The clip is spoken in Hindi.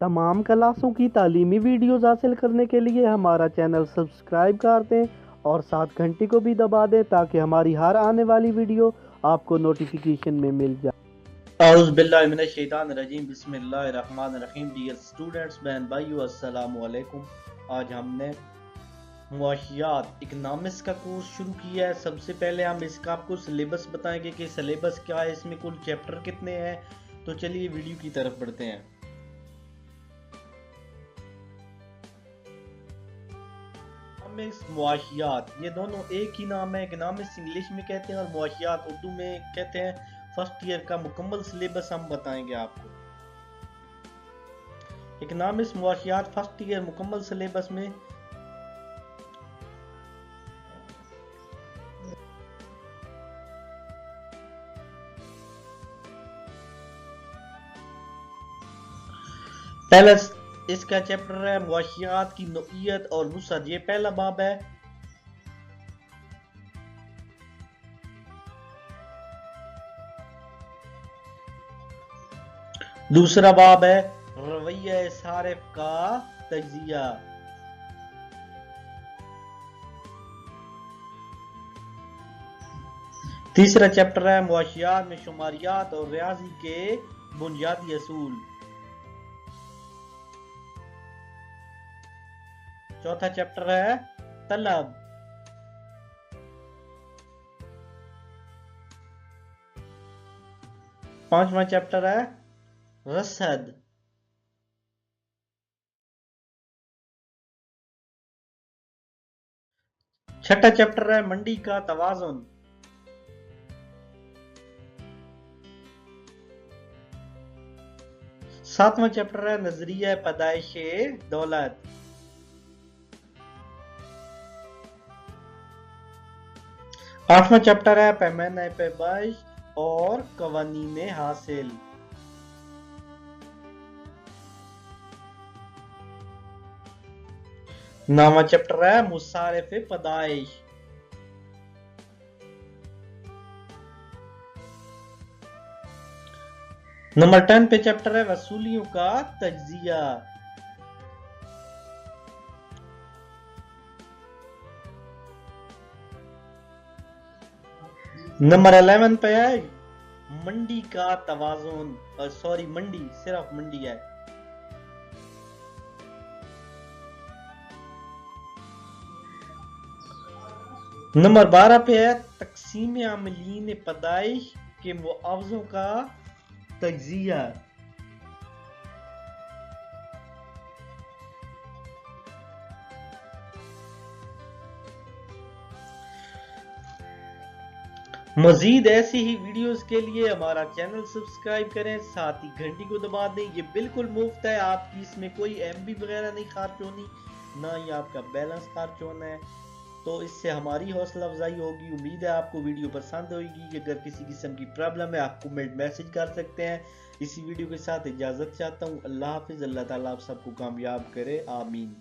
तमाम क्लासों की तालीमी वीडियोज़ हासिल करने के लिए हमारा चैनल सब्सक्राइब कर दें और साथ घंटी को भी दबा दें ताकि हमारी हर आने वाली वीडियो आपको नोटिफिकेशन में मिल जाए। औज़ु बिल्लाहि मिनश शैतानिर रजीम, बिस्मिल्लाहिर रहमानिर रहीम। डियर स्टूडेंट्स, बहन भाइयों, अस्सलामु अलैकुम। आज हमने मुआशियात इकनॉमिक्स का कोर्स शुरू किया है। सबसे पहले हम इसका आपको सिलेबस बताएंगे कि सिलेबस क्या है, इसमें कुल चैप्टर कितने हैं। तो चलिए वीडियो की तरफ बढ़ते हैं। मुआशियात, ये दोनों एक ही नाम है। इकनॉमिक्स इंग्लिश में कहते हैं और मुआशियात उर्दू में कहते हैं। फर्स्ट ईयर का मुकम्मल सिलेबस हम बताएंगे आपको। इकनॉमिक्स मुआशियात फर्स्ट ईयर मुकम्मल सिलेबस में पहला इसका चैप्टर है मुआशियात की नौइयत और वुसअत। ये पहला बाब है। दूसरा बाब है रवैया सारिफ का तज्जिया। तीसरा चैप्टर है मुआशियात में शुमारियात और रियाजी के बुनियादी असूल। चौथा चैप्टर है तलब। पांचवा चैप्टर है रसद। छठा चैप्टर है मंडी का तवाजुन। सातवां चैप्टर है नजरिया पैदाइश दौलत। आठवां चैप्टर है पैमाना पैमाइश और कवानीन हासिल। नौवां चैप्टर है मुसारिफ पैदाइश। नंबर 10 पे चैप्टर है वसूलियों का तज्जिया। नंबर 11 पे है मंडी का तवाजुन। सॉरी, मंडी सिर्फ मंडी है। नंबर 12 पे है तकसीम आमलीन पैदाइश के मुआवजों का तज्जिया। मजीद ऐसी ही वीडियोस के लिए हमारा चैनल सब्सक्राइब करें, साथ ही घंटी को दबा दें। ये बिल्कुल मुफ्त है, आपकी इसमें कोई एमबी वगैरह नहीं खर्च होनी, ना ही आपका बैलेंस खर्च होना है। तो इससे हमारी हौसला अफजाई होगी। उम्मीद है आपको वीडियो पसंद होगी। अगर किसी किस्म की प्रॉब्लम है आप कमेंट मैसेज कर सकते हैं। इसी वीडियो के साथ इजाजत चाहता हूँ। अल्लाह हाफिज। अल्लाह ताला आप सबको कामयाब करे, आमीन।